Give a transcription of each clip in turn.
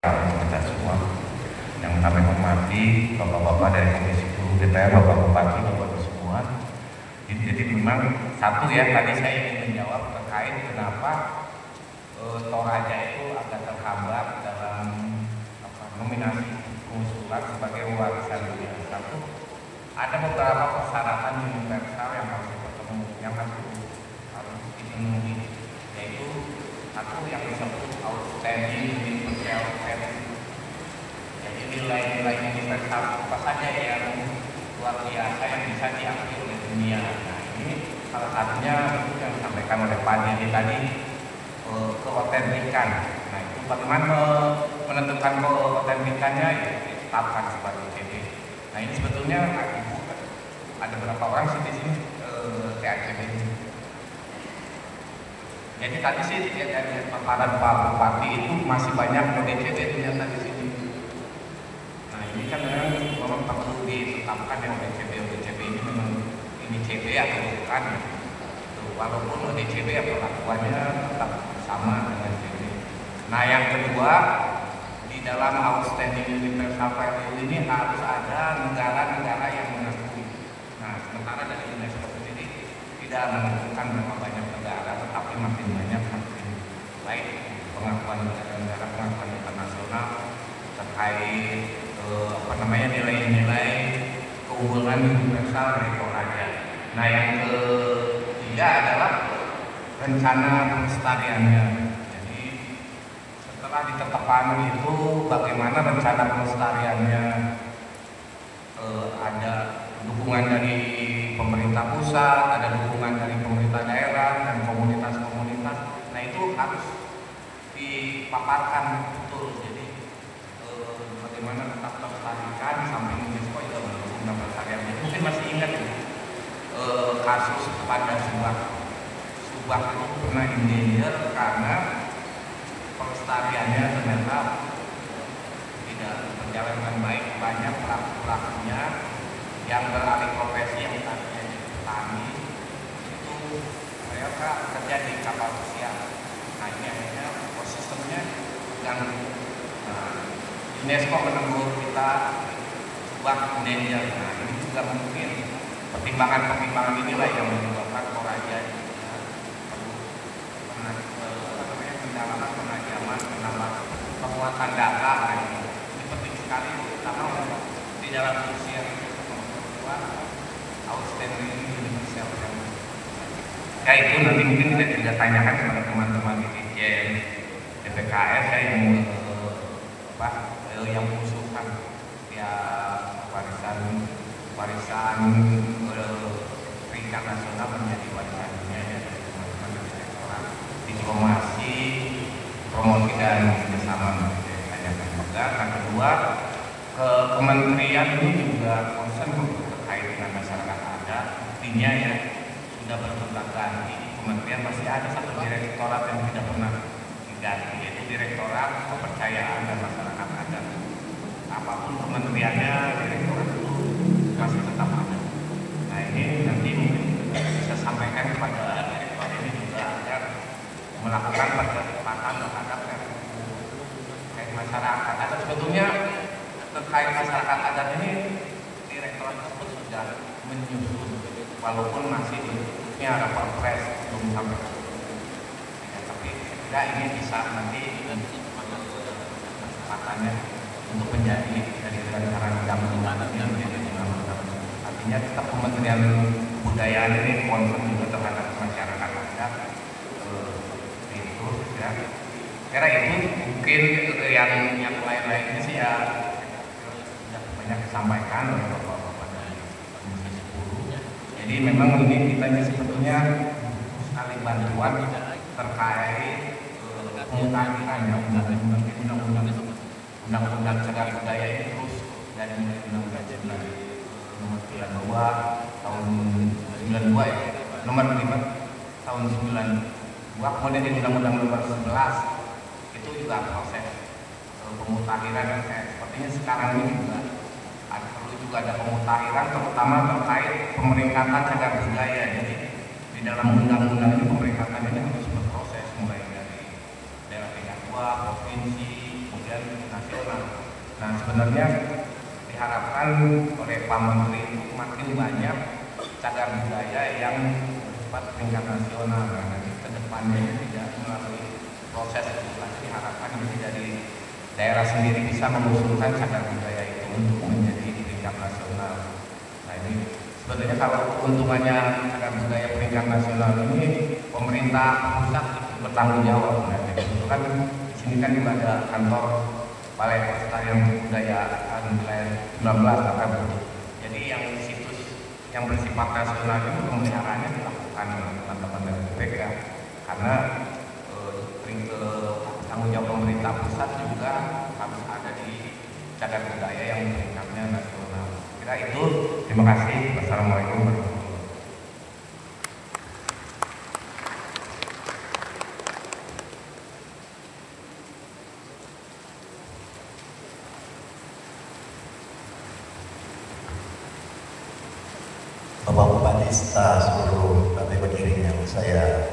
kita semua yang kami hormati, bapak-bapak dari Komisi 10 DPR, bapak bupati, bapak semua. Jadi memang satu ya, tadi saya ingin menjawab terkait kenapa Toraja itu agak terhambat dalam nominasi pengusulan sebagai warisan dunia. Satu, ada beberapa persyaratan universal yang harus dipenuhi, yaitu satu yang disebut outstanding universal value. Jadi nilai-nilai universal apa saja yang luar biasa yang bisa diakui oleh dunia. Nah, ini salah satunya itu yang disampaikan oleh Pak Didi tadi, keotentikan. Nah, itu bagaimana menentukan keotentikannya, ya ditetapkan sebagai CD. Nah, ini sebetulnya ada berapa orang sih di sini TACB. Jadi tadi sih dari paparan Pak Bupati itu masih banyak ODCB ternyata di sini. Nah, ini kan memang perlu ditetapkan yang ODCB ini memang ini CB atau bukan. Walaupun ODCB ya perlakuannya tetap sama dengan CB. Nah, yang kedua, di dalam outstanding universal value ini harus ada negara-negara yang mengakui. Nah, sementara dari UNESCO sendiri tidak menentukan berapa banyak negara, tetapi makin banyak makin baik pengakuan negara-negara, pengakuan internasional terkait nilai-nilai keunggulan universal dari Toraja. Nah, yang ketiga adalah rencana pelestariannya. Jadi setelah ditetapkan itu bagaimana rencana pelestariannya, ada dukungan dari pemerintah pusat, ada dukungan dari pemerintah daerah dan komunitas-komunitas. Nah, itu harus dipaparkan betul. Jadi bagaimana tetap melestarikan sampai UNESCO juga mendukung pelestarian. Mungkin masih ingat kasus pada Subak itu pernah endanger karena pelestariannya ternyata tidak berjalan dengan baik. Banyak pelaku-pelakunya yang beralih profesi, yang tadinya jadi petani itu mereka kerja di kapal pesiar. Nah, ini akhirnya ekosistemnya terganggu. Nah, UNESCO menegur kita Subak endanger. Nah, ini juga mungkin pertimbangan-pertimbangan inilah yang menyebabkan Toraja pendalaman, penajaman, penambah penguatan data. Ini penting sekali, terutama di dalam usia outstanding universal. Ya, itu nanti mungkin kita juga tanyakan kepada teman-teman di Dirjen DPKS yang mengusulkan ya warisan peringkat nasional menjadi warisan dunia ya, dari teman-teman dari Direktorat Diplomasi, Promosi dan Kerjasama. Tanyakan juga. Yang kedua, kementerian ini juga concern terkait dengan masyarakat adat. Artinya ya sudah bergonta-ganti kementerian, masih ada satu direktorat yang tidak pernah diganti, yaitu Direktorat Kepercayaan dan Masyarakat Adat. Apapun kementeriannya, direktorat itu masih tetap ada. Nah, ini nanti mungkin bisa sampaikan kepada direktorat ini juga agar melakukan percepatan terhadap masyarakat adat. Sebetulnya terkait masyarakat adat ini direktorat tersebut sudah menyusun, walaupun masih bentuknya ada perpres, belum sampai ya, tapi tidak ini bisa nanti kesempatannya untuk menjadi dari rencana undang-undang yang menjadi undang-undang. Artinya tetap Kementerian Kebudayaan ini concern juga terhadap masyarakat adat. Itu ya. Kira itu mungkin yang lain-lainnya sih ya sudah banyak disampaikan oleh bapak-bapak dari Komisi 10. Jadi memang ini kita sebetulnya sekali bantuan terkait pemutahirannya undang-undang cagar budaya ini terus dari undang-undang nomor 32 tahun 92 ya, nomor 5 tahun 92, kemudian di undang-undang nomor 11 itu juga proses pemutahiran sepertinya sekarang ini juga perlu juga ada pemutahiran, terutama terkait pemeringkatan cagar budaya. Jadi di dalam undang-undang ini pemeringkatan ini harus berproses mulai dari daerah tingkat 2, provinsi, kemudian nasional. Nah sebenarnya diharapkan oleh Pak Menteri itu makin banyak cagar budaya yang bersifat tingkat nasional. Nah, nanti ke depannya ini tidak melalui proses legislasi, diharapkan bisa dari daerah sendiri bisa mengusulkan cagar budaya itu untuk menjadi tingkat nasional. Nah ini sebenarnya kalau keuntungannya cagar budaya peringkat nasional ini pemerintah pusat bertanggung jawab. Nah, jadi itu kan di sini kan juga ada kantor Balai Pelestarian Kebudayaan wilayah 19 kan. Jadi yang situs yang bersifat nasional itu pemeliharaannya dilakukan oleh teman-teman dari BPK karena tanggung jawab pemerintah pusat juga harus ada di cagar budaya yang tingkatnya nasional. Kira itu. Terima kasih. Wassalamualaikum warahmatullahi wabarakatuh. Bapak-bapak desa seluruh Bapak berdiri yang saya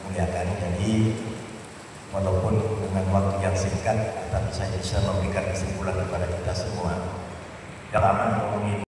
muliakan, jadi walaupun dengan waktu yang singkat, tapi saya bisa memberikan kesimpulan kepada kita semua. Dalam ngomongin